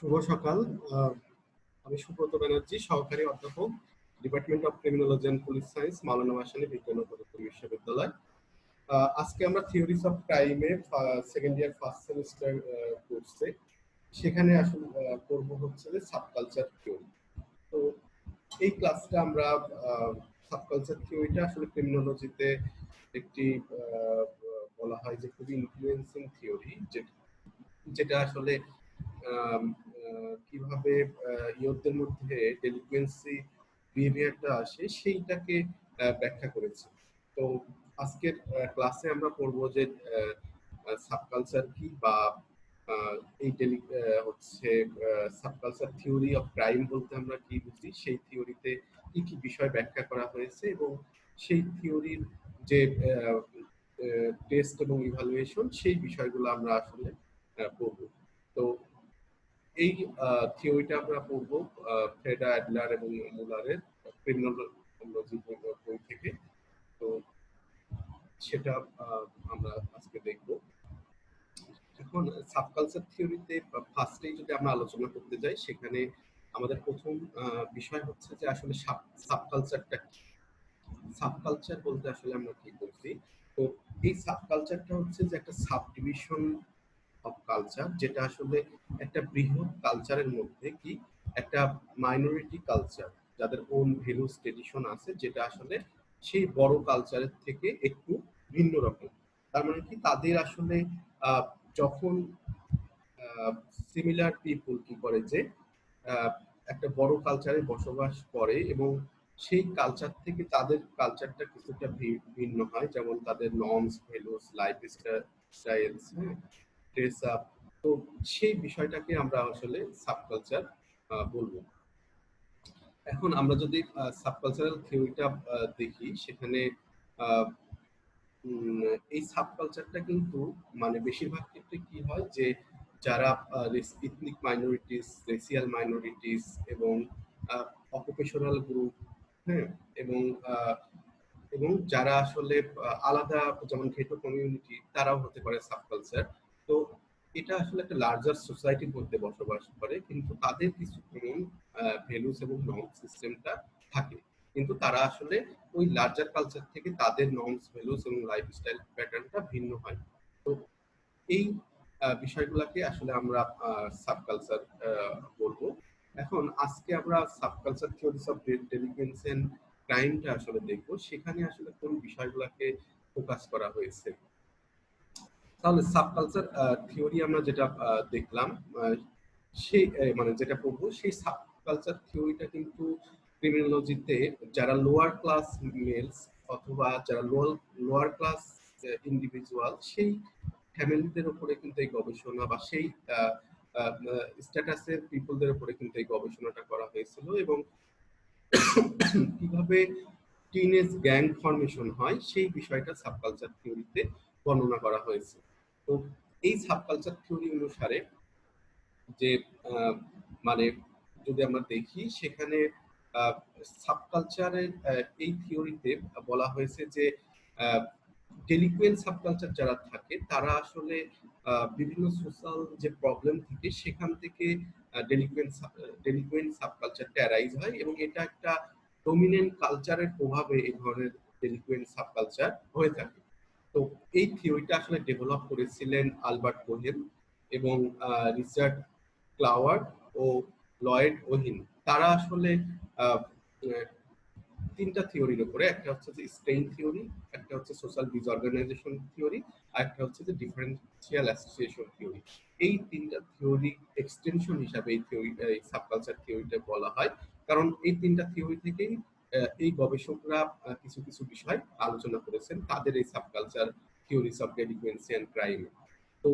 শুভ সকাল। আহ, আমি সুব্রত ব্যানার্জি, সহকারী অধ্যাপক, department of criminology and police science, Maulana Bhasani বিজ্ঞান ও প্রযুক্তি বিশ্ববিদ্যালয়। আজকে আমরা থিওরিজ অফ ক্রাইমে সেকেন্ড ইয়ার ফার্স্ট সেমিস্টার কোর্সে সেখানে আসলে পড়বো হচ্ছে সাবকালচার থিওরি। তো এই ক্লাসটা আমরা সাবকালচার থিওরিটা আসলে ক্রিমিনোলজিতে একটি বলা হয় যে খুবই ইনফ্লুয়েন্সিং থিওরি, যেটা আসলে কিভাবে ইয়ুথদের মধ্যে ডেলিকুয়েন্সি বিহেভিয়ারটা আসে সেইটাকে ব্যাখ্যা করেছে। তো আজকের ক্লাসে আমরা পড়বো যে সাবকালচার কি, বা এই হচ্ছে সাবকালচার থিওরি অফ ক্রাইম বলতে আমরা কি বুঝি, সেই থিওরিতে কি কি বিষয় ব্যাখ্যা করা হয়েছে এবং সেই থিওরির যে টেস্ট এবং ইভালুয়েশন, সেই বিষয়গুলো আমরা আসলে পড়বো। তো এই থিওরিটা আমরা পড়বো ফ্রেডা অ্যাডলার এবং মুলারের ক্রিমিনোলজি বই থেকে। তো সেটা আমরা আজকে দেখবো। এখন সাবকালচার থিওরিতে ফার্স্টেই যদি আমরা আলোচনা করতে যাই, সেখানে আমাদের প্রথম বিষয় হচ্ছে যে আসলে সাবকালচারটা কি। সাবকালচার বলতে আসলে আমরা কি বলছি? তো এই সাবকালচারটা হচ্ছে যে একটা সাব ডিভিশন অফ কালচার, যেটা আসলে একটা বৃহৎ কালচারের মধ্যে কি একটা মাইনরিটি কালচার, যাদের ওন ভ্যালুস ট্রেডিশন আছে, যেটা আসলে সেই বড় কালচারের থেকে একটু ভিন্ন রকম। তার মানে কি, তাদের আসলে যখন সিমিলার পিপুল কি করে যে একটা বড় কালচারে বসবাস করে এবং সেই কালচার থেকে তাদের কালচারটা কিছুটা ভিন্ন হয়, যেমন তাদের norms, values, life styles, dress up. তো সেই বিষয়টাকে আমরা আসলে সাবকালচার বলবো। এখন আমরা যদি সাবকালচারাল থিওরিটা দেখি, সেখানে এই সাবকালচারটা কিন্তু মানে বেশিরভাগ ক্ষেত্রে কি হয় যে যারা ইথনিক মাইনরিটিস, রেসিয়াল মাইনরিটিস এবং অকুপেশনাল গ্রুপ, হ্যাঁ, এবং এবং যারা আসলে আলাদা, যেমন ঘেটো কমিউনিটি, তারাও হতে পারে সাবকালচার। তো এটা আসলে একটা লার্জার সোসাইটির মধ্যে বসবাস করে, কিন্তু তাদের কিছু কমন ভ্যালুস এবং নর্ম সিস্টেমটা থাকে, কিন্তু তারা আসলে ওই লার্জার কালচার থেকে তাদের নর্মস, ভ্যালুস এবং লাইফস্টাইল প্যাটার্নটা ভিন্ন হয়। তো এই বিষয়গুলোকে আসলে আমরা সাবকালচার বলবো। এখন আজকে আমরা সাবকালচার থিওরিজ অফ ডেলিকুয়েন্সি এন্ড ক্রাইমটা আসলে দেখবো, সেখানে আসলে কোন বিষয়গুলোকে ফোকাস করা হয়েছে। তাহলে সাবকালচার থিওরি আমরা যেটা দেখলাম, সেই মানে যেটা পড়বো, সেই সাবকালচার থিওরিটা কিন্তু ক্রিমিনোলজিতে যারা লোয়ার ক্লাস মেলস অথবা যারা লোয়ার ক্লাস ইন্ডিভিজুয়াল, সেই ফ্যামিলিদের উপরে কিন্তু এই গবেষণা, বা সেই স্ট্যাটাসের পিপলদের উপরে কিন্তু এই গবেষণাটা করা হয়েছিল, এবং কিভাবে টিনেজ গ্যাং ফরমেশন হয় সেই বিষয়টা সাবকালচার থিওরিতে বর্ণনা করা হয়েছে। তো এই সাবকালচার থিওরি অনুসারে যে মানে যদি আমরা দেখি, সেখানে সাবকালচারের এই থিওরিতে বলা হয়েছে যে ডেলিকুয়েন্ট সাবকালচার যারা থাকে, তারা আসলে বিভিন্ন সোশ্যাল যে প্রবলেম থাকে সেখান থেকে ডেলিকুয়েন্ট সাবকালচারটা অ্যারাইজ হয়, এবং এটা একটা ডমিনেন্ট কালচারের প্রভাবে এই ধরনের ডেলিকুয়েন্ট সাবকালচার হয়ে থাকে। তো এই থিওরিটা আসলে ডেভেলপ করেছিলেন আলবার্ট কোহেন এবং রিচার্ড ক্লাওয়ার্ড ও লয়েড ওহিন। তারা আসলে তিনটা থিওরির উপরে, একটা হচ্ছে যে স্ট্রেইন থিওরি, একটা হচ্ছে সোশ্যাল ডিসঅর্গানাইজেশন থিওরি, আর একটা হচ্ছে যে ডিফারেন্সিয়াল অ্যাসোসিয়েশন থিওরি। এই তিনটা থিওরি এক্সটেনশন হিসাবে এই থিওরি, এই সাবকালচার থিওরিটা বলা হয়, কারণ এই তিনটা থিওরি থেকেই এই গবেষকরা কিছু কিছু বিষয় আলোচনা করেছেন তাদের এই subculture theories of ডেলিকুয়েন্সি and crime. তো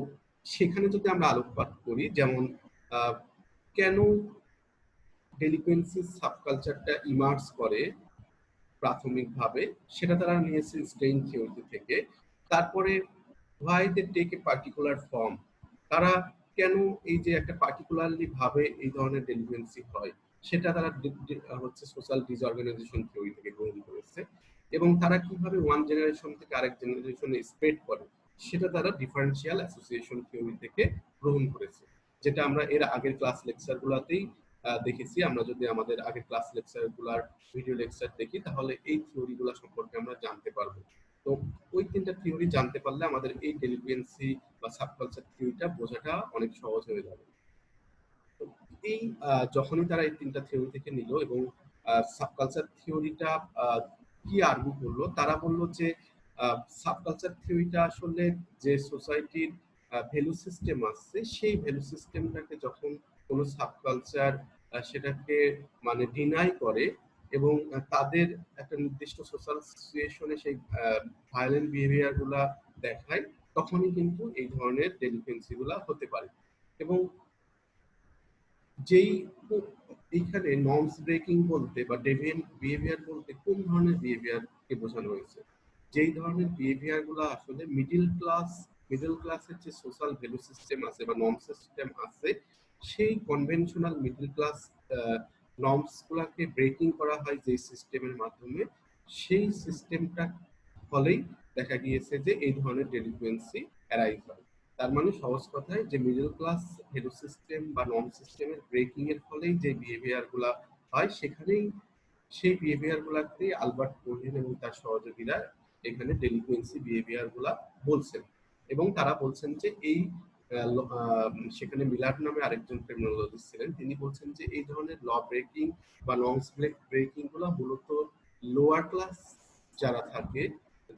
সেখানে যদি আমরা আলোকপাত করি, যেমন কেন ডেলিকুয়েন্সি সাবকালচারটা ইমার্জ করে প্রাথমিকভাবে, সেটা তারা নিয়েছে স্ট্রেইন থিওরি থেকে। তারপরে why they take a particular form, তারা কেন এই যে একটা পার্টিকুলারলি ভাবে এই ধরনের ডেলিকুয়েন্সি হয়, সেটা তারা হচ্ছে সোশ্যাল ডিসঅর্গানাইজেশন থিওরি থেকে গ্রহণ করেছে, এবং তারা কিভাবে ওয়ান জেনারেশন থেকে আরেক জেনারেশনে স্প্রেড করে, সেটা তারা ডিফারেন্সিয়াল অ্যাসোসিয়েশন থিওরি থেকে গ্রহণ করেছে। যেটা আমরা এর আগের ক্লাস লেকচার গুলাতেই দেখেছি। আমরা যদি আমাদের আগের ক্লাস লেকচার গুলার ভিডিও লেকচার দেখি তাহলে এই থিওরি গুলা সম্পর্কে আমরা জানতে পারবো। তো ওই তিনটা থিওরি জানতে পারলে আমাদের এই ডেলিকুয়েন্সি বা সাবকালচার থিওরিটা বোঝাটা অনেক সহজ হয়ে যাবে। এই যখনই তারা এই তিনটা থিওরি থেকে নিল এবং সাবকালচার থিওরিটা কি আর্গু করলো, তারা বলল যে সাবকালচার থিওরিটা আসলে যে সোসাইটির ভ্যালু সিস্টেম আছে সেই ভ্যালু সিস্টেমটাকে যখন কোনো সাবকালচার সেটাকে মানে ডিনাই করে এবং তাদের একটা নির্দিষ্ট সোশ্যাল সিচুয়েশনে সেই ভায়োলেন্ট বিহেভিয়ার গুলা দেখায়, তখনই কিন্তু এই ধরনের ডেলিকুয়েন্সি গুলা হতে পারে। এবং যেই এইখানে নর্মস ব্রেকিং বলতে বা ডেভিয়েন্ট বিহেভিয়ার বলতে কোন ধরনের বিহেভিয়ারকে বোঝানো হয়েছে? যেই ধরনের বিহেভিয়ার গুলো আসলে মিডল ক্লাসের যে সোশ্যাল ভ্যালু সিস্টেম আছে বা নর্ম সিস্টেম আছে, সেই কনভেনশনাল মিডল ক্লাস নর্মস গুলাকে ব্রেকিং করা হয় যে সিস্টেমের মাধ্যমে, সেই সিস্টেমটা ফলেই দেখা গিয়েছে যে এই ধরনের ডেলিকুয়েন্সি অ্যারাইজ হয়। তার মানে সহজ কথায় যে মিডল ক্লাস ভ্যালু সিস্টেম বা নর্ম সিস্টেমের ব্রেকিং এর ফলেই যে বিহেভিয়ার গুলা হয়, সেখানেই সেই বিহেভিয়ার গুলাকে আলবার্ট কোহেন এবং তার সহযোগীরা এখানে ডেলিকুয়েন্সি বিহেভিয়ার গুলা বলছেন। এবং তারা বলছেন যে এই সেখানে মিলার নামে আরেকজন ক্রিমিনোলজিস্ট ছিলেন, তিনি বলছেন যে এই ধরনের ল ব্রেকিং বা নর্মস ব্রেকিং গুলা মূলত লোয়ার ক্লাস যারা থাকে,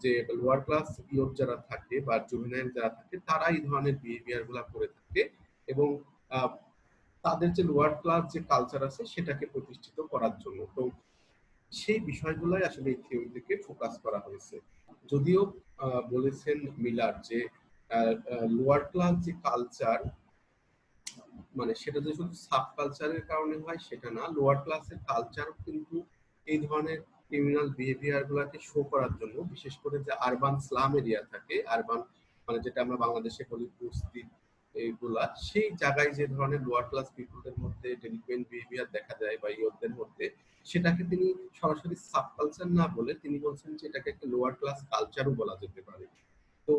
যে লোয়ার ক্লাস ইয়ত যারা থাকে বা জুভেনাইল যারা থাকে, তারা এই ধরনের বিহেভিয়ার গুলা করে থাকে এবং তাদের যে লোয়ার ক্লাস যে কালচার আছে সেটাকে প্রতিষ্ঠিত করার জন্য। তো সেই বিষয়গুলাই আসলে এই থিওরি থেকে ফোকাস করা হয়েছে। যদিও বলেছেন মিলার যে লোয়ার ক্লাস যে কালচার, মানে সেটা যে শুধু সাব কালচারের কারণে হয় সেটা না, লোয়ার ক্লাসের কালচারও কিন্তু এই ধরনের ক্রিমিনাল বিহেভিয়ার গুলাকে শো করার জন্য, বিশেষ করে যে আরবান স্লাম এরিয়া থাকে, আরবান মানে যেটা আমরা বাংলাদেশে বলি বস্তি, এইগুলা সেই জায়গায় যে ধরনের লোয়ার ক্লাস পিপলদের মধ্যে ডেলিকুয়েন্ট বিহেভিয়ার দেখা যায় বা ইয়তদের মধ্যে, সেটাকে তিনি সরাসরি সাব কালচার না বলে তিনি বলছেন যে এটাকে একটা লোয়ার ক্লাস কালচারও বলা যেতে পারে। তো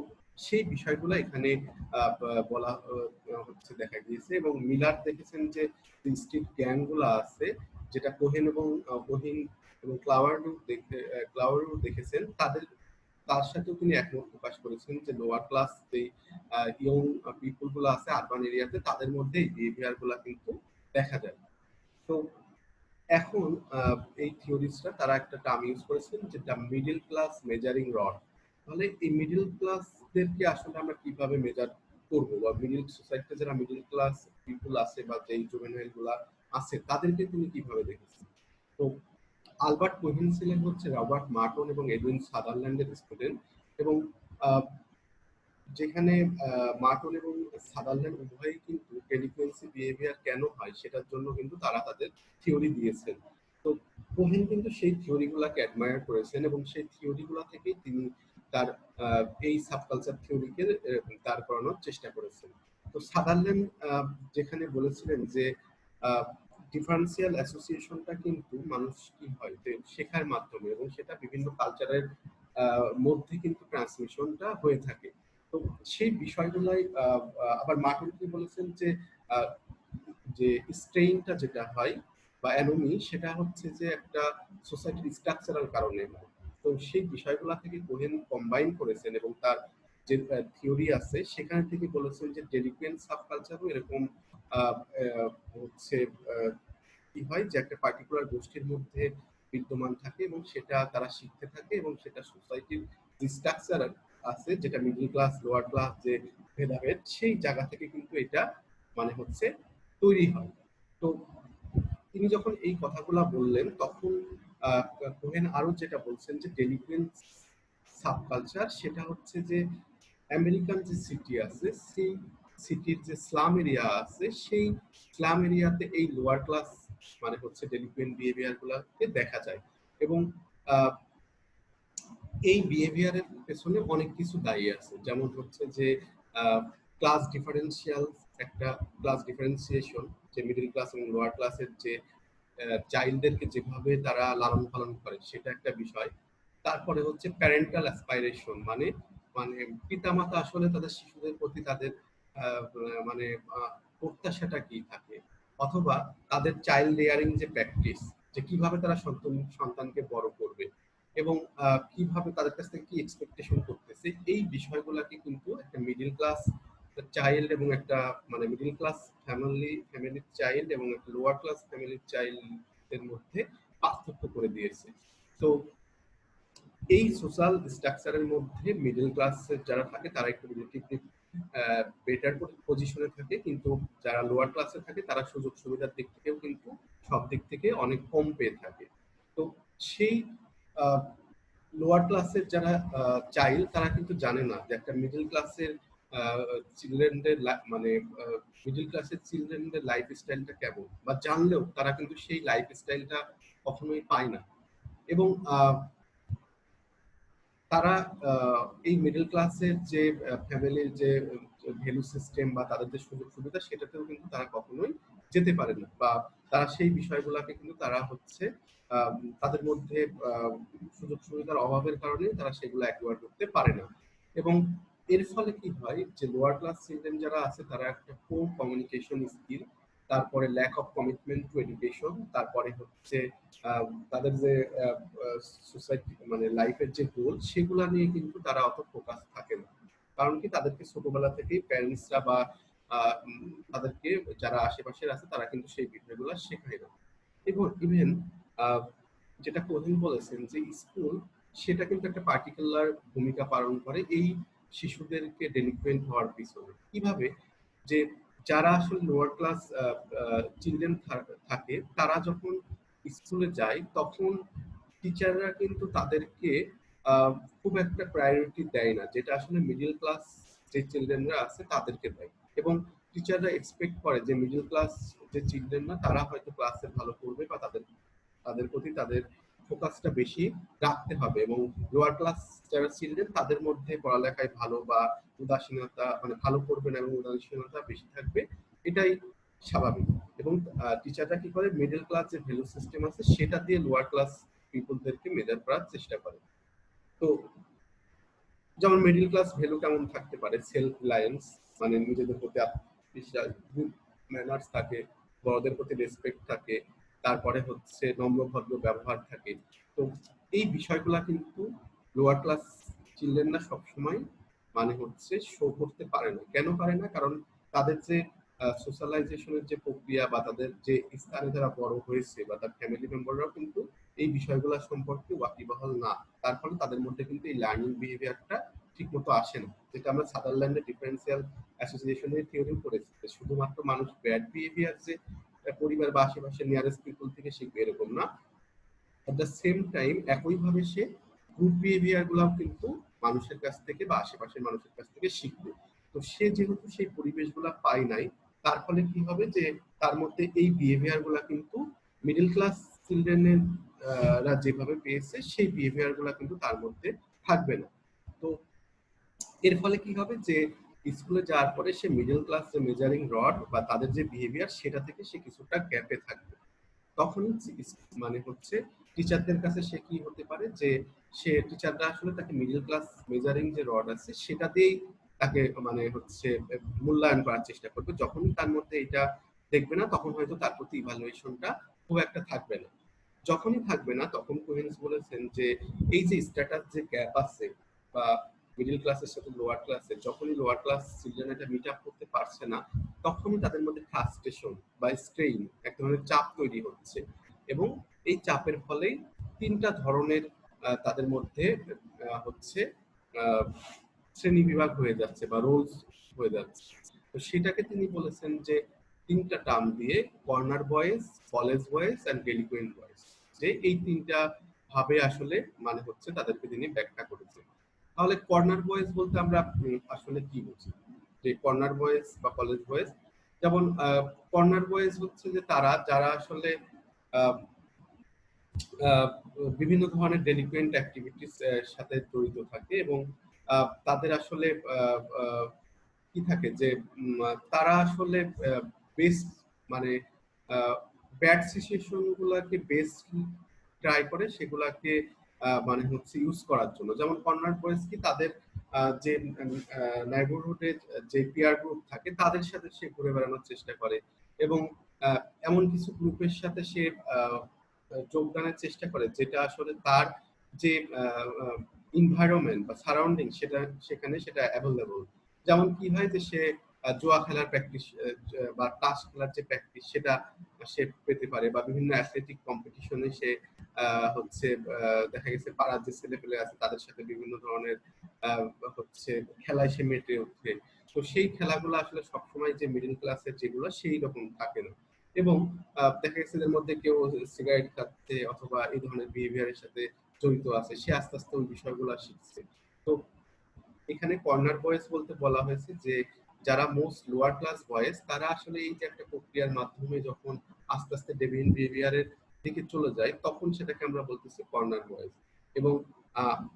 সেই বিষয়গুলো এখানে বলা হচ্ছে, দেখা গিয়েছে। এবং মিলার দেখেছেন যে স্ট্রিট গ্যাং গুলো আছে, যেটা কোহেন এবং ক্লাওয়ারু দেখেছেন, তার সাথেও তিনি একমত প্রকাশ করেছেন যে লোয়ার ক্লাস যে ইয়ং পিপল গুলো আছে আরবান এরিয়াতে, তাদের মধ্যে এই বিহেভিয়ার গুলা কিন্তু দেখা যায়। তো এখন এই থিওরিস্টরা তারা একটা টার্ম ইউজ করেছেন যেটা মিডল ক্লাস মেজারিং রড। তাহলে এই মিডল ক্লাসদেরকে আসলে আমরা কিভাবে মেজার করবো, বা মিডল সোসাইটিতে যারা মিডল ক্লাস পিপল আছে বা যেই জুভেনাইল গুলা আছে তাদেরকে তিনি কিভাবে দেখেছেন? তো আলবার্ট কোহেন ছিলেন হচ্ছে রবার্ট মার্টন এবং এডুইন সাদারল্যান্ডের স্টুডেন্ট। এবং যেখানে মার্টন এবং সাদারল্যান্ড উভয়ই কিন্তু ডেলিকুয়েন্সি বিহেভিয়ার কেন হয় সেটার জন্য কিন্তু তারা তাদের থিওরি দিয়েছেন। তো কোহেন কিন্তু সেই থিওরি গুলাকে অ্যাডমায়ার করেছেন এবং সেই থিওরি গুলা থেকেই তিনি তার এই সাবকালচার থিওরিকে দাঁড় করানোর চেষ্টা করেছেন। তো সাদারল্যান্ড যেখানে বলেছিলেন যে ডিফারেন্সিয়াল অ্যাসোসিয়েশনটা কিন্তু মানুষ কি হয় যে শেখার মাধ্যমে, এবং সেটা বিভিন্ন কালচারের মধ্যে কিন্তু ট্রান্সমিশনটা হয়ে থাকে। তো সেই বিষয়গুলাই আবার মার্টিন কি বলেছেন যে যে স্ট্রেইনটা যেটা হয় বা অ্যানোমি, সেটা হচ্ছে যে একটা সোসাইটির স্ট্রাকচারাল কারণে হয়। তো সেই বিষয়গুলো থেকে কোহেন কম্বাইন করেছেন এবং তার যে থিওরি আছে সেখান থেকে বলেছেন যে ডেলিকুয়েন্ট সাবকালচারও এরকম হচ্ছে কি হয় যে একটা পার্টিকুলার গোষ্ঠীর মধ্যে বিদ্যমান থাকে এবং সেটা তারা শিখতে থাকে এবং সেটা সোসাইটির যে স্ট্রাকচার আছে, যেটা মিডল ক্লাস লোয়ার ক্লাস যে ভেদাভেদ, সেই জায়গা থেকে কিন্তু এটা মানে হচ্ছে তৈরি হয়। তো তিনি যখন এই কথাগুলা বললেন তখন কোহেন আরো যেটা বলছেন যে ডেলিকুয়েন্ট সাবকালচার সেটা হচ্ছে যে আমেরিকান যে সিটি আছে সেই সিটির যে স্লাম এরিয়া আছে, সেই স্লাম এরিয়াতে এই লোয়ার ক্লাস মানে হচ্ছে ডেলিকুয়েন্ট বিহেভিয়ার গুলাকে দেখা যায়। এবং এই বিহেভিয়ারের পেছনে অনেক কিছু দায়ী আছে, যেমন হচ্ছে যে ক্লাস ডিফারেন্সিয়াল, একটা ক্লাস ডিফারেন্সিয়েশন, যে মিডল ক্লাস এবং লোয়ার ক্লাসের যে চাইল্ডদেরকে যেভাবে তারা লালন পালন করে সেটা একটা বিষয়। তারপরে হচ্ছে প্যারেন্টাল অ্যাসপাইরেশন, মানে পিতামাতা আসলে তাদের শিশুদের প্রতি তাদের মানে প্রত্যাশাটা কি থাকে, অথবা তাদের চাইল্ড রেয়ারিং যে প্র্যাকটিস, যে কিভাবে তারা সন্তানকে বড় করবে এবং কিভাবে তাদের কাছ থেকে কি এক্সপেকটেশন করতেছে, এই বিষয়গুলোকে কিন্তু একটা মিডিল ক্লাস চাইল্ড এবং একটা মানে মিডিল ক্লাস ফ্যামিলির চাইল্ড এবং একটা লোয়ার ক্লাস ফ্যামিলির চাইল্ডের মধ্যে পার্থক্য করে দিয়েছে। তো এই সোশ্যাল স্ট্রাকচারের মধ্যে মিডল ক্লাসের যারা থাকে তারা একটু রিলেটিভলি বেটার পজিশনে থাকে, কিন্তু যারা লোয়ার ক্লাসে থাকে তারা সুযোগ সুবিধার দিক থেকেও কিন্তু সব দিক থেকে অনেক কম পেয়ে থাকে। তো সেই লোয়ার ক্লাসের যারা চাইল্ড তারা কিন্তু জানে না যে একটা মিডল ক্লাসের চিলড্রেনদের মানে মিডল ক্লাসের চিলড্রেনদের লাইফ স্টাইলটা কেমন, বা জানলেও তারা কিন্তু সেই লাইফ স্টাইলটা কখনোই পায় না। এবং তারা এই মিডল ক্লাসের যে ফ্যামিলির যে ভ্যালু সিস্টেম বা তাদের যে সুযোগ সুবিধা সেটাতেও কিন্তু তারা কখনোই যেতে পারে না, বা তারা সেই বিষয়গুলোকে কিন্তু তারা হচ্ছে তাদের মধ্যে সুযোগ সুবিধার অভাবের কারণে তারা সেগুলো অ্যাকোয়ার করতে পারে না। এবং এর ফলে কি হয় যে লোয়ার ক্লাস চিলড্রেন যারা আছে তারা একটা পোর কমিউনিকেশন স্কিল, তারপরে lack of commitment to education, তারপরে হচ্ছে তাদের যে সোসাইটি মানে লাইফের যে গোল সেগুলা নিয়ে কিন্তু তারা অত ফোকাস থাকে না। কারণ কি তাদেরকে ছোটবেলা থেকেই প্যারেন্টসরা বা তাদেরকে যারা আশেপাশের আছে তারা কিন্তু সেই বিষয়গুলো শেখায় না। এবং ইভেন যেটা কোহিন বলেছেন যে স্কুল, সেটা কিন্তু একটা পার্টিকুলার ভূমিকা পালন করে এই শিশুদেরকে ডেলিকুয়েন্ট হওয়ার পিছনে। কিভাবে যে যারা আসলে লোয়ার ক্লাস চিলড্রেন থাকে তারা যখন স্কুলে যায় তখন টিচাররা কিন্তু তাদেরকে খুব একটা প্রায়োরিটি দেয় না, যেটা আসলে মিডল ক্লাস যে চিলড্রেনরা আছে তাদেরকে দেয়। এবং টিচাররা এক্সপেক্ট করে যে মিডল ক্লাস যে চিলড্রেনরা তারা হয়তো ক্লাসে ভালো করবে বা তাদের তাদের প্রতি তাদের ফোকাসটা বেশি রাখতে হবে, এবং লোয়ার ক্লাস যারা চিলড্রেন তাদের মধ্যে পড়ালেখায় ভালো বা উদাসীনতা মানে ভালো করবে না এবং উদাসীনতা বেশি থাকবে, এটাই স্বাভাবিক। এবং টিচাররা কি করে মিডল ক্লাস যে ভ্যালু সিস্টেম আছে সেটা দিয়ে লোয়ার ক্লাস পিপলদেরকে মেজার করার চেষ্টা করে। তো যেমন মিডল ক্লাস ভ্যালু কেমন থাকতে পারে, সেলফ রিলায়েন্স মানে নিজেদের প্রতি আত্মবিশ্বাস, গুড ম্যানার্স থাকে, বড়দের প্রতি রেসপেক্ট থাকে, তারপরে হচ্ছে নম্র ভদ্র ব্যবহার থাকে। তো এই বিষয়গুলা কিন্তু লোয়ার ক্লাস চিলড্রেনরা সবসময় মানে হচ্ছে শো করতে পারে না। কেন পারে না? কারণ তাদের যে সোশ্যালাইজেশনের যে প্রক্রিয়া বা তাদের যে স্থানে যারা বড় হয়েছে বা তার ফ্যামিলি মেম্বাররাও কিন্তু এই বিষয়গুলো সম্পর্কে ওয়াকিবহাল না। তার ফলে তাদের মধ্যে কিন্তু এই লার্নিং বিহেভিয়ারটা ঠিক মতো আসে না, যেটা আমরা সাদারল্যান্ডের ডিফারেন্সিয়াল অ্যাসোসিয়েশনের থিওরি পড়েছি। শুধুমাত্র মানুষ ব্যাড বিহেভিয়ার যে পরিবার বা আশেপাশের নিয়ারেস্ট পিপল থেকে শিখবে এরকম না, এট দ্য সেম টাইম একইভাবে সে গুড বিহেভিয়ার গুলাও কিন্তু মানুষের কাছ থেকে বা আশেপাশের মানুষের কাছ থেকে শিখবে। তো সে যেহেতু সেই পরিবেশগুলা পায় নাই, তার ফলে কি হবে যে তার মধ্যে এই বিহেভিয়ার গুলা কিন্তু মিডল ক্লাস চিলড্রেনের যেভাবে পেয়েছে সেই বিহেভিয়ার গুলা কিন্তু তার মধ্যে থাকবে না। তো এর ফলে কি হবে যে স্কুলে যাওয়ার পরে সে মিডল ক্লাস যে মেজারিং রড বা তাদের যে বিহেভিয়ার সেটা থেকে সে কিছুটা গ্যাপে থাকবে। তখনই মানে হচ্ছে টিচারদের কাছে সে কি হতে পারে যে সে টিচাররা আসলে তাকে মিডল ক্লাস মেজারিং যে রড আছে সেটা দিয়েই তাকে মানে হচ্ছে মূল্যায়ন করার চেষ্টা করবে। যখনই তার মধ্যে এটা দেখবে না তখন হয়তো তার প্রতি ইভালুয়েশনটা খুব একটা থাকবে না। যখনই থাকবে না তখন কোহেন্স বলেছেন যে এই যে স্ট্যাটাস যে গ্যাপ আছে বা মিডল ক্লাসের সাথে লোয়ার ক্লাসের, যখনই লোয়ার ক্লাস চিলড্রেন এটা মিট আপ করতে পারছে না তখনই তাদের মধ্যে ফ্রাস্ট্রেশন বা স্ট্রেইন এক ধরনের চাপ তৈরি হচ্ছে। এবং এই চাপের ফলেই তিনটা ধরনের তাদের মধ্যে হচ্ছে শ্রেণী বিভাগ হয়ে যাচ্ছে বা রোলস হয়ে যাচ্ছে। তো সেটাকে তিনি বলেছেন যে তিনটা টার্ম দিয়ে, corner boys, college boys and delinquent boys, যে এই তিনটা ভাবে আসলে মানে হচ্ছে তাদেরকে তিনি ব্যাখ্যা করেছেন। তাহলে কর্নার বয়েজ বলতে আমরা আসলে কি বুঝি? যে কর্নার বয়েজ বা কলেজ বয়েজ, যেমন কর্নার বয়েজ হচ্ছে যে তারা যারা আসলে আহ, আহ, বিভিন্ন ধরনের ডেলিকুয়েন্ট অ্যাক্টিভিটিস সাথে জড়িত থাকে এবং তাদের আসলে কি থাকে যে তারা আসলে বেস্ট মানে ব্যাড সিচুয়েশন গুলাকে বেস্ট ট্রাই করে সেগুলাকে মানে হচ্ছে ইউজ করার জন্য। যেমন কর্নার বয়েজ কি তাদের যে নেইবারহুডে যে পিয়ার গ্রুপ থাকে তাদের সাথে সে ঘুরে বেড়ানোর চেষ্টা করে, এবং এমন কিছু গ্রুপের সাথে সে যোগদানের চেষ্টা করে যেটা আসলে তার যে এনভায়রনমেন্ট বা সারাউন্ডিং সেটা সেখানে সেটা অ্যাভেলেবল। যেমন কি হয় যে সে জুয়া খেলার প্র্যাকটিস বা তাস খেলার যে প্র্যাকটিস সেটা সে পেতে পারে, বা বিভিন্ন অ্যাথলেটিক কম্পিটিশনে সে হচ্ছে দেখা গেছে পাড়ার যে ছেলেপেলে আছে তাদের সাথে বিভিন্ন ধরনের আহ, হচ্ছে খেলায় সে মেতে ওঠে। তো সেই খেলাগুলো আসলে সবসময় যে মিডল ক্লাসের যেগুলো সেই রকম থাকে না, এবং দেখা গেছে এদের মধ্যে কেউ সিগারেট খাচ্ছে অথবা এই ধরনের বিহেভিয়ারের সাথে জড়িত আছে, সে আস্তে আস্তে ওই বিষয়গুলো শিখছে। তো এখানে কর্নার বয়েজ বলতে বলা হয়েছে যে যারা মোস্ট লোয়ার ক্লাস বয়েজ তারা আসলে এই যে একটা প্রক্রিয়ার মাধ্যমে যখন আস্তে আস্তে ডেভিয়েন্ট বিহেভিয়ারের দিকে চলে যায় তখন সেটাকে আমরা বলতেছি কর্নার বয়েজ। এবং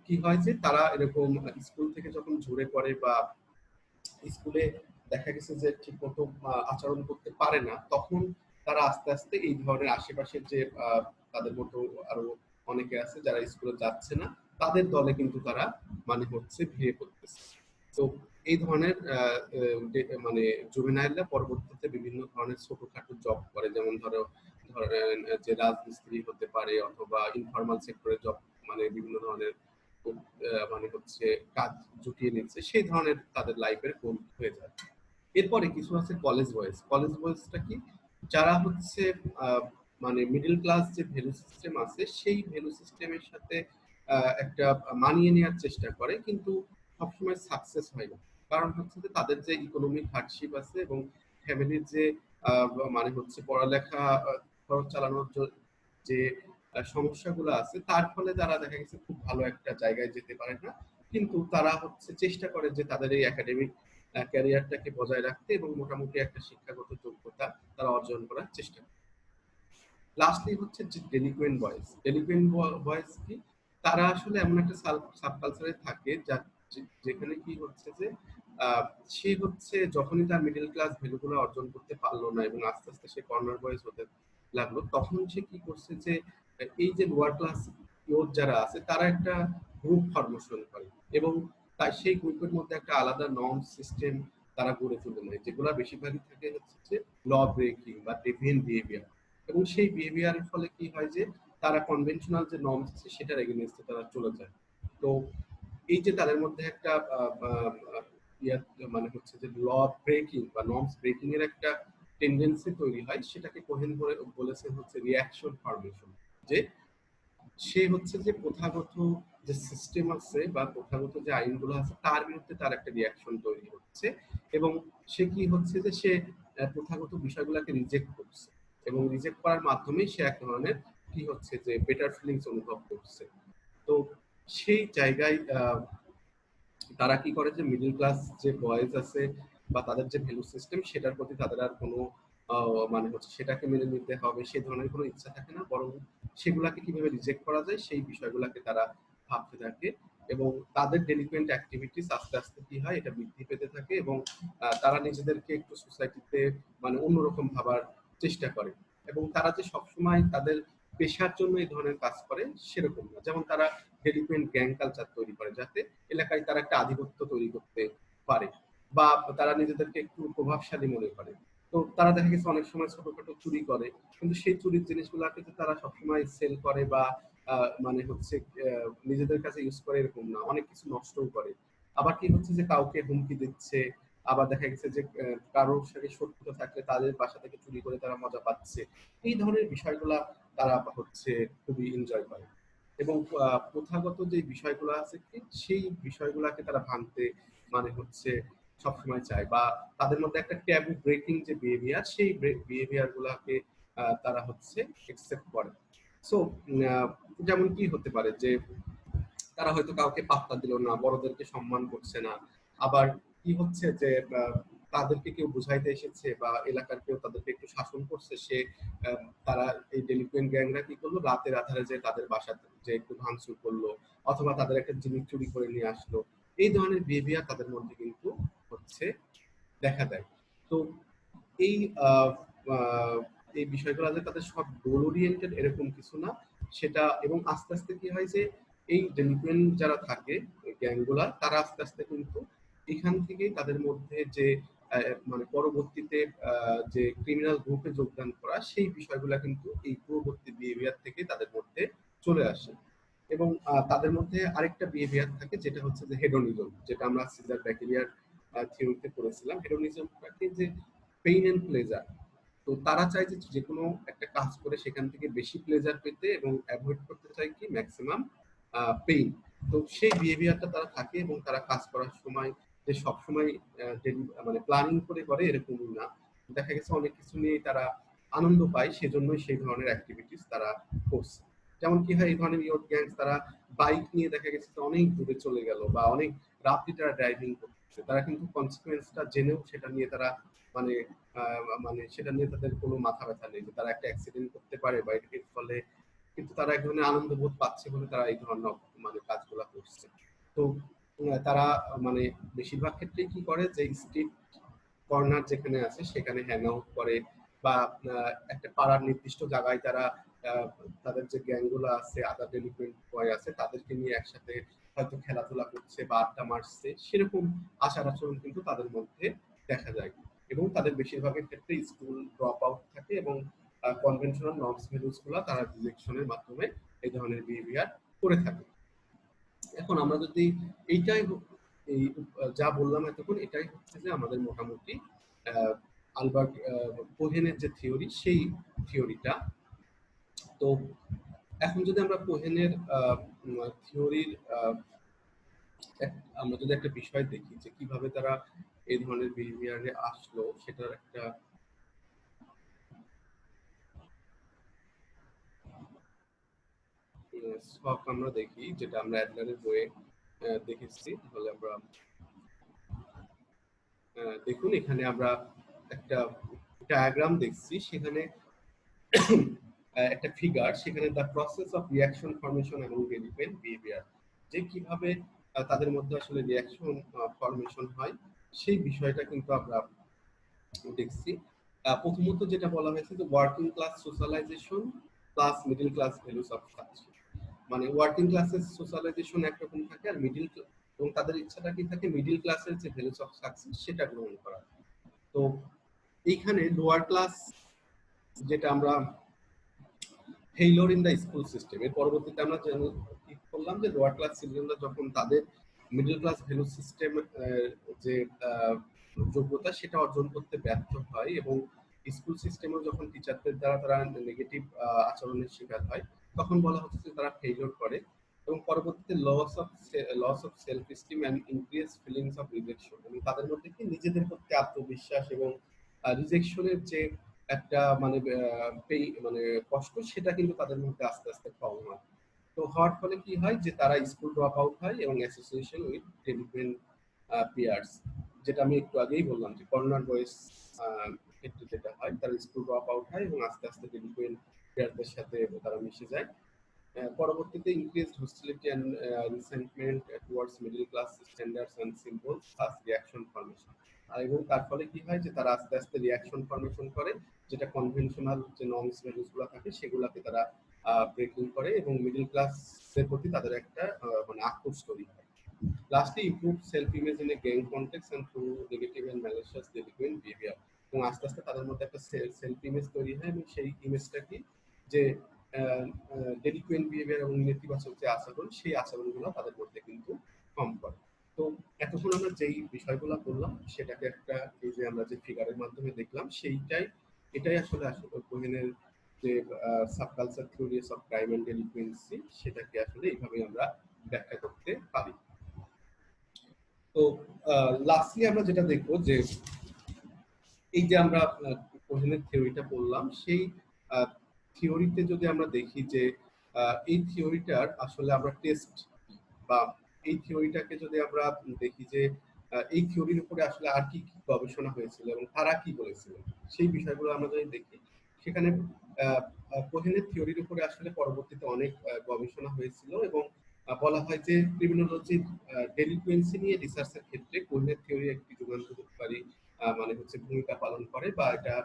কি হয় যে তারা এরকম স্কুল থেকে যখন ঝরে পড়ে বা স্কুলে দেখা গেছে যে ঠিক মতো আচরণ করতে পারে না, তখন তারা আস্তে আস্তে এই ধরনের আশেপাশের যে তাদের মতো আরো অনেকে আছে যারা স্কুলে যাচ্ছে না তাদের দলে কিন্তু তারা মানে হচ্ছে ভিড়ে পড়তেছে। তো এই ধরনের মানে জুভেনাইলরা পরবর্তীতে বিভিন্ন ধরনের ছোটখাটো জব করে, যেমন ধরেন যে রাজমিস্ত্রি হতে পারে অথবা ইনফরমাল সেক্টরে জব, মানে বিভিন্ন ধরনের মানে হচ্ছে কাজ জুটিয়ে নিচ্ছে, সেই ধরনের তাদের লাইফের গোল হয়ে যায়। এরপরে কিছু আছে কলেজ বয়েজ। কলেজ বয়েজটা কি, যারা হচ্ছে আহ, মানে মিডল ক্লাস যে ভ্যালু সিস্টেম আছে সেই ভ্যালু সিস্টেমের সাথে একটা মানিয়ে নেওয়ার চেষ্টা করে, কিন্তু সবসময় সাকসেস হয় না। কারণ হচ্ছে যে তাদের যে ইকোনমিক হার্ডশিপ আছে এবং ফ্যামিলির যে আহ, মানে হচ্ছে পড়ালেখা খরচ চালানোর যে সমস্যাগুলো আছে তার ফলে তারা দেখা গেছে খুব ভালো একটা জায়গায় যেতে পারে না, কিন্তু তারা হচ্ছে চেষ্টা করে যে তাদের এই একাডেমিক ক্যারিয়ারটাকে বজায় রাখতে এবং মোটামুটি একটা শিক্ষাগত যোগ্যতা তারা অর্জন করার চেষ্টা করে। লাস্টলি হচ্ছে যে ডেলিকুয়েন্ট বয়েজ। ডেলিকুয়েন্ট বয়েজ কি, তারা আসলে এমন একটা সাবকালচারে থাকে যা যেখানে কি হচ্ছে যে আহ, সে হচ্ছে যখনই তার মিডল ক্লাস ভ্যালুগুলো অর্জন করতে পারলো না এবং আস্তে আস্তে সে কর্নার বয়েজ হতে লাগলো, তখন সে কি করছে যে এই যে লোয়ার ক্লাস ইউথ যারা আছে তারা একটা গ্রুপ ফরমেশন করে, এবং তাই সেই গ্রুপের মধ্যে একটা আলাদা নর্ম সিস্টেম তারা গড়ে তুলে নেয়, যেগুলো বেশিরভাগই থাকে হচ্ছে যে ল ব্রেকিং বা ডেভিয়েন্ট বিহেভিয়ার। এবং সেই বিহেভিয়ারের ফলে কি হয় যে তারা কনভেনশনাল যে নর্মস আছে সেটার এগেইনস্টে তারা চলে যায়। তো এই যে তাদের মধ্যে একটা মানে হচ্ছে যে ল ব্রেকিং বা নর্মস ব্রেকিং এর একটা টেন্ডেন্সি তৈরি হয়, সেটাকে কোহেন বলেছেন হচ্ছে রিঅ্যাকশন ফরমেশন। যে সে হচ্ছে যে প্রথাগত যে সিস্টেম আছে বা প্রথাগত যে আইনগুলো আছে তার বিরুদ্ধে তার একটা রিয়াকশন তৈরি হচ্ছে, এবং সে কি হচ্ছে যে সে প্রথাগত বিষয়গুলোকে রিজেক্ট করছে, এবং রিজেক্ট করার মাধ্যমেই সে এক ধরনের কি হচ্ছে যে বেটার ফিলিংস অনুভব করছে। তো সেই জায়গায় তারা কি করে যে মিডল ক্লাস যে বয়েজ আছে বা তাদের যে ভ্যালু সিস্টেম সেটার প্রতি তাদের আর কোনো মানে হচ্ছে সেটাকে মেনে নিতে হবে সে ধরনের কোনো ইচ্ছা থাকে না, বরং সেগুলাকে কিভাবে রিজেক্ট করা যায় সেই বিষয়গুলোকে তারা ভাবতে থাকে, এবং তাদের ডেলিকুয়েন্ট অ্যাক্টিভিটিস আস্তে আস্তে কি হয় এটা বৃদ্ধি পেতে থাকে, এবং তারা নিজেদেরকে একটু সোসাইটিতে মানে অন্যরকম ভাবার চেষ্টা করে, এবং তারা যে সবসময় তাদের পেশার জন্য এই ধরনের কাজ করে সেরকম না। যেমন তারা ডেলিকুয়েন্ট গ্যাং কালচার তৈরি করে যাতে এলাকায় তারা একটা আধিপত্য তৈরি করতে পারে, বা তারা নিজেদেরকে একটু প্রভাবশালী মনে করে। তো তারা দেখা গেছে অনেক সময় ছোটখাটো চুরি করে, কিন্তু সেই চুরির জিনিসগুলোকে যে তারা সবসময় সেল করে বা মানে হচ্ছে নিজেদের কাছে ইউজ করে এরকম না, অনেক কিছু নষ্টও করে। আবার কি হচ্ছে যে কাউকে হুমকি দিচ্ছে, আবার দেখা গেছে যে কারোর সাথে শত্রুতা থাকলে তাদের বাসা থেকে চুরি করে তারা মজা পাচ্ছে। এই ধরনের বিষয়গুলা তারা হচ্ছে খুবই এনজয় করে, এবং প্রথাগত যে বিষয়গুলো আছে কি সেই বিষয়গুলোকে তারা ভাঙতে মানে হচ্ছে সবসময় চায়, বা তাদের মধ্যে একটা ট্যাবু ব্রেকিং যে বিহেভিয়ার সেই বিহেভিয়ার গুলাকে তারা হচ্ছে একসেপ্ট করে। সো যেমন কি হতে পারে যে তারা হয়তো কাউকে পাত্তা দিল না, বড়দেরকে সম্মান করছে না। আবার কি হচ্ছে যে তাদেরকে কেউ বুঝাইতে এসেছে বা এলাকার কেউ তাদেরকে একটু শাসন করছে, সে তারা এই ডেলিকুয়েন্ট গ্যাংরা কি করলো রাতের আধারে যে তাদের বাসাতে যে একটু ভাঙচুর করলো অথবা তাদের একটা জিনিস চুরি করে নিয়ে আসলো। এই ধরনের বিহেভিয়ার তাদের মধ্যে কিন্তু হচ্ছে দেখা দেয়। তো এই আহ, আহ, এই বিষয়গুলো যে তাদের সব গোল ওরিয়েন্টেড এরকম কিছু না, সেটা এবং আস্তে আস্তে কি হয় যে এই ডেলিকুয়েন্ট যারা থাকে গ্যাংগুলা, তারা আস্তে আস্তে কিন্তু এখান থেকেই তাদের মধ্যে যে মানে পরবর্তীতে যে ক্রিমিনাল গ্রুপে যোগদান করা, সেই বিষয়গুলো কিন্তু এই পূর্ববর্তী বিহেভিয়ার থেকে তাদের মধ্যে চলে আসে। এবং তাদের মধ্যে আরেকটা বিহেভিয়ার থাকে যেটা হচ্ছে যে হেডোনিজম, যেটা আমরা সিজার ব্যাকটেরিয়ার থিওরিতে পড়েছিলাম। হেডোনিজমটাকে যে পেইন এন্ড প্লেজার, তো তারা চায় যে যে কোনো একটা কাজ করে সেখান থেকে বেশি প্লেজার পেতে এবং অ্যাভয়েড করতে চায় কি ম্যাক্সিমাম পেইন। তো সেই বিহেভিয়ারটা তারা থাকে এবং তারা কাজ করার সময় যে সবসময় মানে প্ল্যানিং করে করে এরকম না, দেখা গেছে অনেক কিছু নিয়ে তারা আনন্দ পায়, সেজন্যই সেই ধরনের অ্যাক্টিভিটিস তারা করছে। যেমন কি হয়, এই ধরনের ইয়ট গ্যাংস তারা বাইক নিয়ে দেখা গেছে অনেক দূরে চলে গেল বা অনেক রাত্রি তারা ড্রাইভিং করছে, তারা কিন্তু কনসিকুয়েন্সটা জেনেও সেটা নিয়ে তারা মানে মানে সেটা নিয়ে তাদের কোনো মাথা ব্যথা নেই যে তারা একটা অ্যাক্সিডেন্ট করতে পারে বা এর ফলে, কিন্তু তারা এক ধরনের আনন্দ বোধ পাচ্ছে বলে তারা এই ধরনের মানে কাজগুলো করছে। তো তারা মানে বেশিরভাগ ক্ষেত্রেই কি করে যে স্ট্রিট কর্নার যেখানে আছে সেখানে হ্যাং আউট করে, বা একটা পাড়ার নির্দিষ্ট জায়গায় তারা আহ, তাদের যে গ্যাংগুলো আছে, আদার ডেলিকুয়েন্ট বয় আছে, তাদেরকে নিয়ে একসাথে হয়তো খেলাধুলা করছে বা আড্ডা মারছে, সেরকম আচার আচরণ কিন্তু তাদের মধ্যে দেখা যায়। এবং তাদের বেশিরভাগের ক্ষেত্রে স্কুল ড্রপ আউট থাকে এবং কনভেনশনাল নর্মস ভ্যালুস গুলা তারা রিজেকশনের মাধ্যমে এই ধরনের বিহেভিয়ার করে থাকে। এখন আমরা যদি এইটাই এই যা বললাম এতক্ষণ, এটাই হচ্ছে যে আমাদের মোটামুটি আলবার্ট কোহেনের যে থিওরি, সেই থিওরিটা। তো এখন যদি আমরা কোহেনের থিওরির আমরা যদি একটা বিষয় দেখি যে কিভাবে তারা এই ধরনের বিহেভিয়ারে আসলো, সেটার একটা শখ আমরা দেখি, যেটা আমরা অ্যাডলারের বইয়ে দেখেছি। তাহলে আমরা দেখুন, এখানে আমরা একটা ডায়াগ্রাম দেখছি, সেখানে একটা ফিগার, সেখানে the process of reaction formation এবং ডেলিকুয়েন্ট বিহেভিয়ার, যে কিভাবে তাদের মধ্যে আসলে রিয়াকশন ফরমেশন হয়, সেই বিষয়টা কিন্তু আমরা দেখছি। প্রথমত যেটা বলা হয়েছে যে working class socialisation plus middle class values of success, মানে ওয়ার্কিং ক্লাসের সোশ্যালাইজেশন একরকম থাকে, আর মিডল এবং তাদের ইচ্ছাটা কি থাকে মিডল ক্লাসের যে ভ্যালুস অফ সাকসেস সেটা গ্রহণ করা। তো এইখানে লোয়ার ক্লাস, যেটা আমরা failure in the school system, এর পরবর্তীতে আমরা কি করলাম যে লোয়ার ক্লাস চিলড্রেনরা যখন তাদের মিডল ক্লাস ভ্যালু সিস্টেম যে যোগ্যতা সেটা অর্জন করতে ব্যর্থ হয় এবং স্কুল সিস্টেমেও যখন টিচারদের দ্বারা তারা নেগেটিভ আচরণের শিকার হয়, তখন বলা হচ্ছে যে তারা ফেইলিওর করে এবং পরবর্তীতে loss of self esteem and increase feelings of rejection, এবং তাদের মধ্যে কি নিজেদের প্রতি আত্মবিশ্বাস এবং রিজেকশনের যে একটা মানে মানে কষ্ট, সেটা কিন্তু তাদের মধ্যে আস্তে আস্তে কম হয়। তো হওয়ার ফলে কি হয় যে তারা স্কুল ড্রপ আউট হয় এবং অ্যাসোসিয়েশন উইথ ডেলিকুয়েন্ট পিয়ার্স, যেটা আমি একটু আগেই বললাম যে কর্নার বয়েস ক্ষেত্রে যেটা হয়, তারা স্কুল ড্রপ আউট হয় এবং আস্তে আস্তে ডেলিকুয়েন্ট পিয়ারদের সাথে তারা মিশে যায়। পরবর্তীতে increased hostility and resentment towards middle class standards and symbols as reaction formation, এবং তার ফলে কি হয় যে তারা আস্তে আস্তে রিয়াকশন ফরমেশন করে, যেটা কনভেনশনাল যে নর্মস ভ্যালুস গুলো থাকে সেগুলোকে তারা ব্রেকিং করে এবং মিডল ক্লাসের প্রতি তাদের একটা মানে আক্রোশ তৈরি হয়। Lastly, improve self-image in a gang context and through negative and malicious delinquent behavior, এবং আস্তে আস্তে তাদের মধ্যে একটা সেলফ ইমেজ তৈরি হয় এবং সেই ইমেজটা কি যে ডেলিকুয়েন্ট বিহেভিয়ার এবং নেতিবাচক যে আচরণ, সেই আচরণগুলো তাদের মধ্যে কিন্তু কম করে। তো এতক্ষণ আমরা যেই বিষয়গুলো বললাম সেটাকে একটা এই যে আমরা যে ফিগারের মাধ্যমে দেখলাম, সেইটাই এটাই আসলে কোহেনের যে subculture theories of crime and ডেলিকুয়েন্সি, সেটাকে আসলে এইভাবে আমরা ব্যাখ্যা করতে পারি। তো লাস্টলি আমরা যেটা দেখবো যে এই যে আমরা কোহেনের থিওরিটা বললাম, সেই থিওরিতে যদি আমরা দেখি যে এই থিওরিটার আসলে আমরা টেস্ট বা এই থিওরিটাকে যদি আমরা দেখি যে এই থিওরির উপরে আসলে আর কি কি গবেষণা হয়েছিল এবং তারা কি বলেছিল, সেই বিষয়গুলো আমরা যদি দেখি, সেখানে কোহেনের থিওরির উপরে আসলে পরবর্তীতে অনেক গবেষণা হয়েছিল এবং বলা হয় যে ক্রিমিনোলজি ডেলিকুয়েন্সি নিয়ে রিসার্চের ক্ষেত্রে কোহেনের থিওরি একটি যুগান্তকারী মানে হচ্ছে ভূমিকা পালন করে, বা এটা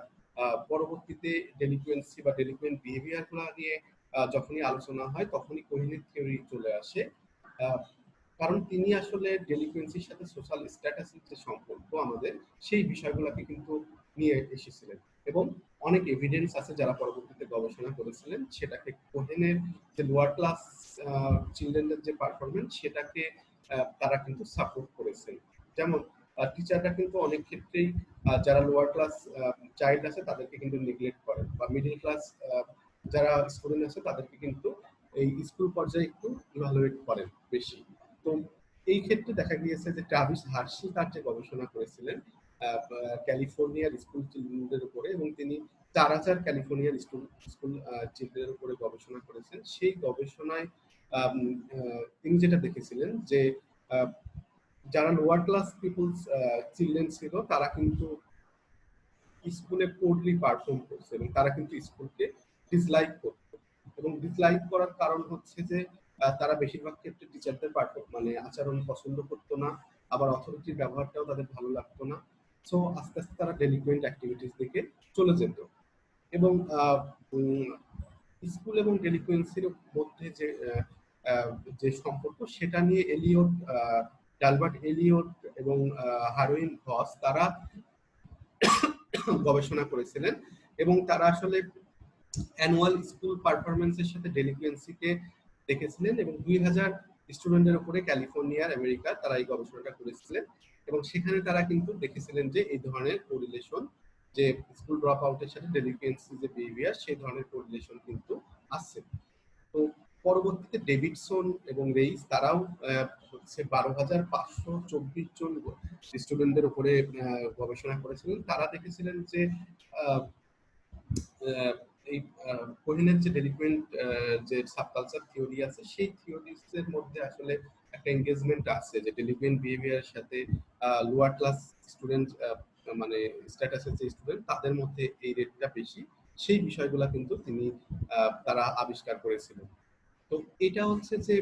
পরবর্তীতে ডেলিকুয়েন্সি বা ডেলিকুয়েন্ট বিহেভিয়ার গুলো নিয়ে যখনই আলোচনা হয় তখনই কোহেনের থিওরি চলে আসে। কারণ তিনি আসলে ডেলিকুয়েন্সির সাথে সোশ্যাল স্ট্যাটাসের যে সম্পর্ক আমাদের সেই বিষয়গুলোকে কিন্তু নিয়ে এসেছিলেন এবং অনেক এভিডেন্স আছে যারা পরবর্তীতে গবেষণা করেছিলেন সেটাকে কোহেনের যে লোয়ার ক্লাস চিলড্রেনদের যে পারফরমেন্স সেটাকে তারা কিন্তু সাপোর্ট করেছেন। যেমন টিচাররা কিন্তু অনেক ক্ষেত্রেই যারা লোয়ার ক্লাস চাইল্ড আছে তাদেরকে কিন্তু নেগলেক্ট করেন বা মিডল ক্লাস যারা স্টুডেন্ট আছে তাদেরকে কিন্তু এই স্কুল পর্যায়ে একটু ইভালুয়েট করেন বেশি। তো এই ক্ষেত্রে দেখা গিয়েছে যে ট্রাভিস হার্শি তার যে গবেষণা করেছিলেন ক্যালিফোর্নিয়ার স্কুল চিলড্রেনদের উপরে এবং তিনি 4000 ক্যালিফোর্নিয়ার স্কুল চিলড্রেনের উপরে গবেষণা করেছেন। সেই গবেষণায় তিনি যেটা দেখেছিলেন যে যারা লোয়ার ক্লাস পিপলস চিলড্রেন ছিল তারা কিন্তু স্কুলে পোরলি পারফর্ম করছে এবং তারা কিন্তু স্কুলকে ডিসলাইক করতো এবং ডিসলাইক করার কারণ হচ্ছে যে তারা বেশিরভাগ ক্ষেত্রে টিচারদের মানে আচরণ পছন্দ করতো না, আবার অথরিটির ব্যবহারটাও তাদের ভালো লাগতো না। সো আস্তে আস্তে তারা ডেলিকুয়েন্ট অ্যাক্টিভিটিস দিকে চলে যেত এবং স্কুল এবং ডেলিকুয়েন্সির মধ্যে যে সম্পর্ক সেটা নিয়ে অ্যালবার্ট এলিয়ট এবং হারোইন ভস তারা গবেষণা করেছিলেন এবং তারা আসলে অ্যানুয়াল স্কুল পারফরমেন্সের সাথে ডেলিকুয়েন্সিকে দেখেছিলেন এবং 2000 স্টুডেন্টের উপরে ক্যালিফোর্নিয়ার আমেরিকা তারা এই গবেষণাটা করেছিলেন এবং সেখানে তারা কিন্তু দেখেছিলেন যে এই ধরনের কোরিলেশন যে স্কুল ড্রপ আউটের সাথে ডেলিকুয়েন্সি যে বিহেভিয়ার সেই ধরনের কোরিলেশন কিন্তু আছে। তো পরবর্তীতে ডেভিডসন এবং রেইস তারাও হচ্ছে 12,524 জন স্টুডেন্টদের উপরে গবেষণা করেছিলেন। তারা দেখেছিলেন যে এই কোহেনের যে ডেলিকুয়েন্ট যে সাবকালচার থিওরি আছে সেই থিওরিজের মধ্যে আসলে একটা এনগেজমেন্ট আছে যে ডেলিকুয়েন্ট বিহেভিয়ারের সাথে লোয়ার ক্লাস স্টুডেন্ট মানে স্ট্যাটাসের যে স্টুডেন্ট তাদের মধ্যে এই রেটটা বেশি, সেই বিষয়গুলো কিন্তু তারা আবিষ্কার করেছিলেন। তো এটা হচ্ছে যে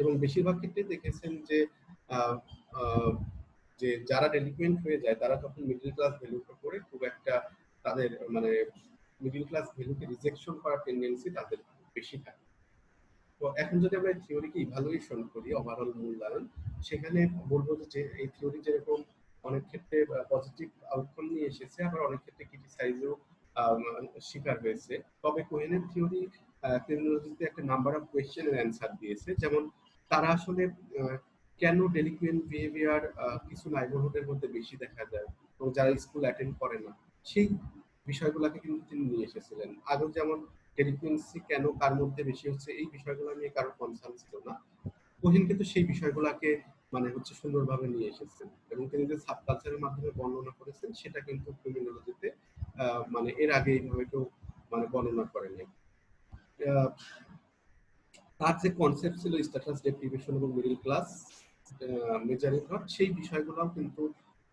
এবং বেশিরভাগ ক্ষেত্রে দেখেছেন যে যে যারা ডেলিকুয়েন্ট হয়ে যায় তারা তখন মিডল ক্লাস ভ্যালুটা করে খুব একটা তাদের মানে মিডল ক্লাস ভ্যালুকে রিজেকশন করার টেন্ডেন্সি তাদের বেশি থাকে। তো এখন যদি আমরা থিওরিকে ইভালুয়েশন করি ওভারঅল মূল্যায়ন, সেখানে বলবো যে এই থিওরি যেরকম অনেক ক্ষেত্রে পজিটিভ আউটকাম নিয়ে এসেছে আবার অনেক ক্ষেত্রে ক্রিটিসাইজও শিকার হয়েছে। তবে কোহেনের থিওরি ক্রিমিনোলজিতে একটা নাম্বার অফ কোয়েশ্চেনের অ্যান্সার দিয়েছে। যেমন তারা আসলে কেন ডেলিকুয়েন্ট বিহেভিয়ার কিছু নাইবারহুডের মধ্যে বেশি দেখা যায় এবং যারা স্কুল অ্যাটেন্ড করে না সেই বিষয়গুলোকে কিন্তু তিনি নিয়ে এসেছিলেন। আগে যেমন ডেলিকুয়েন্সি কেন কার মধ্যে বেশি হচ্ছে এই বিষয়গুলো নিয়ে কারো কনসার্ন ছিল না, কোহেন কিন্তু সেই বিষয়গুলোকে মানে হচ্ছে সুন্দরভাবে নিয়ে এসেছেন এবং তিনি যে সাবকালচারের মাধ্যমে বর্ণনা করেছেন সেটা কিন্তু ক্রিমিনোলজিতে মানে এর আগে এইভাবে কেউ মানে বর্ণনা করেনি। তার যে কনসেপ্ট ছিল স্ট্যাটাস ডেপ্রিভেশন এবং মিডল ক্লাস মেজারিং থট সেই বিষয়গুলোও কিন্তু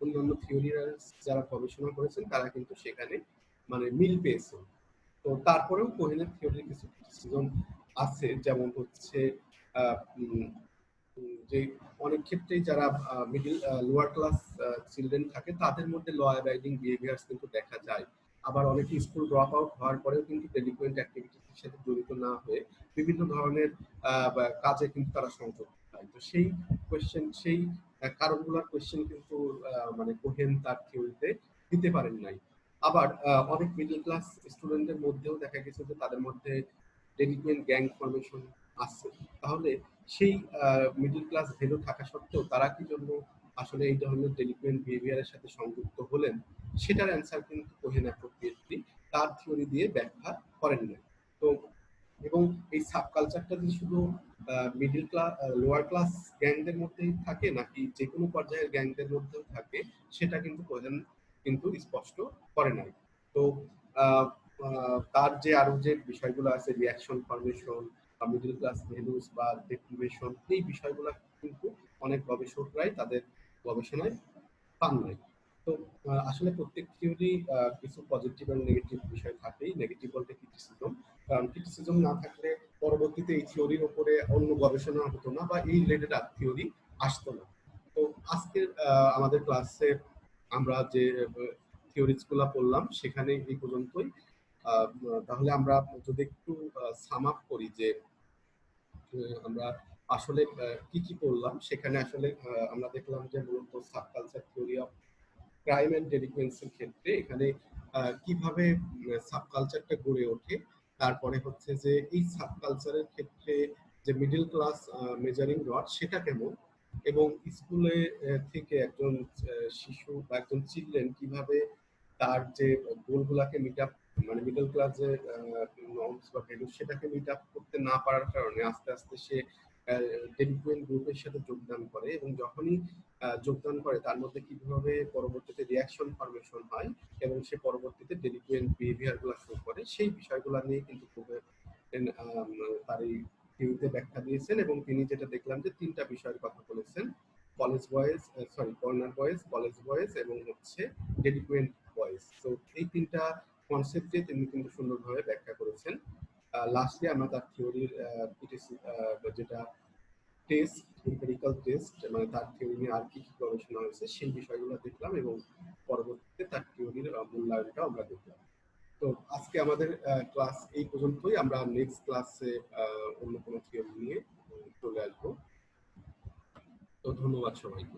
অন্যান্য থিওরিয়ার্স যারা গবেষণা করেছেন তারা কিন্তু সেখানে মানে মিল পেয়েছেন। তো তারপরেও কোহেনের থিওরির কিছু ক্রিটিসিজম আছে, যেমন হচ্ছে যে অনেক ক্ষেত্রেই যারা মিডল লোয়ার ক্লাস চিলড্রেন থাকে তাদের মধ্যে ল অ্যাবাইডিং বিহেভিয়ার্স কিন্তু দেখা যায়। আবার অনেকে স্কুল ড্রপ আউট হওয়ার পরেও কিন্তু ডেলিকুয়েন্ট অ্যাক্টিভিটির সাথে জড়িত না হয়ে বিভিন্ন ধরনের কাজে কিন্তু তারা সংযুক্ত হয়। তো সেই কোয়েশ্চেন সেই কারণগুলোর কোয়েশ্চেন কিন্তু মানে কোহেন তার থিওরিতে দিতে পারেন নাই। আবার অনেক মিডল ক্লাস স্টুডেন্টদের মধ্যেও দেখা গেছে যে তাদের মধ্যে ডেলিকুয়েন্ট গ্যাং ফরমেশন আছে। তাহলে সেই মিডল ক্লাস ভ্যালু থাকা সত্ত্বেও তারা কি জন্য আসলে এই ধরনের ডেলিকুয়েন্ট বিহেভিয়ারের সাথে সংযুক্ত হলেন সেটার অ্যান্সার কিন্তু কোহেন অ্যাপ্রোপ্রিয়েটলি তার থিওরি দিয়ে ব্যাখ্যা করেন না। তো এবং এই সাবকালচারটা যে শুধু মিডল ক্লাস লোয়ার ক্লাস গ্যাংদের মধ্যেই থাকে নাকি যে কোনো পর্যায়ের গ্যাংদের মধ্যেও থাকে সেটা কিন্তু কোহেন কিন্তু স্পষ্ট করে নাই। তো তার যে আরো যে বিষয়গুলো আছে রিঅ্যাকশন ফরমেশন বা মিডল ক্লাস ভ্যালুস বা ডেপ্রিভেশন এই বিষয়গুলো কিন্তু অনেক গবেষকরাই তাদের গবেষণায় পান নাই। তো আসলে প্রত্যেক থিওরি কিছু পজিটিভ এবং নেগেটিভ বিষয় থাকেই। নেগেটিভ বলতে ক্রিটিসিজম, কারণ ক্রিটিসিজম না থাকলে পরবর্তীতে এই থিওরির উপরে অন্য গবেষণা হতো না বা এই রিলেটেড আর থিওরি আসতো না। তো আজকের আমাদের ক্লাসে আমরা যে থিওরিজ গুলা পড়লাম সেখানে এই পর্যন্তই। আহ, তাহলে আমরা যদি একটু সাম আপ করি যে আমরা আসলে কি কি করলাম, সেখানে আসলে আমরা দেখলাম যে মূলত subculture theory of crime and ডেলিকুয়েন্সির ক্ষেত্রে এখানে কিভাবে সাবকালচারটা গড়ে ওঠে, তারপরে হচ্ছে যে এই সাবকালচারের ক্ষেত্রে যে মিডল ক্লাস মেজারিং রড সেটা কেমন, এবং স্কুলে থেকে একজন শিশু বা একজন চিলড্রেন কিভাবে তার যে গোলগুলাকে মিট আপ, মানে মিডল ক্লাস যে নর্মস বা ভ্যালু সেটাকে মিট আপ করতে না পারার কারণে আস্তে আস্তে সে ডেলিকুয়েন্ট গ্রুপের সাথে যোগদান করে, এবং যখনই যোগদান করে তার মধ্যে কিভাবে পরবর্তীতে রিয়াকশন ফরমেশন হয় এবং সে পরবর্তীতে ডেলিকুয়েন্ট বিহেভিয়ার গুলা শো করে, সেই বিষয়গুলো নিয়ে কিন্তু খুব তার এই থিওরিতে ব্যাখ্যা দিয়েছেন। এবং তিনি যেটা দেখলাম যে তিনটা বিষয়ের কথা বলেছেন, college boys, sorry corner boys, college boys এবং হচ্ছে ডেলিকুয়েন্ট বয়েজ। তো এই তিনটা কনসেপ্টে তিনি কিন্তু সুন্দরভাবে ব্যাখ্যা করেছেন। লাস্টলি আমরা তার থিওরির যেটা টেস্ট, এম্পিরিক্যাল টেস্ট, মানে তার থিওরি নিয়ে আর কি কি গবেষণা হয়েছে সেই বিষয়গুলো দেখলাম, এবং পরবর্তীতে তার থিওরির মূল্যায়নটা আমরা দেখলাম। তো আজকে আমাদের ক্লাস এই পর্যন্তই। আমরা নেক্সট ক্লাসে অন্য কোনো থিওরি নিয়ে চলে আসবো। তো ধন্যবাদ সবাইকে।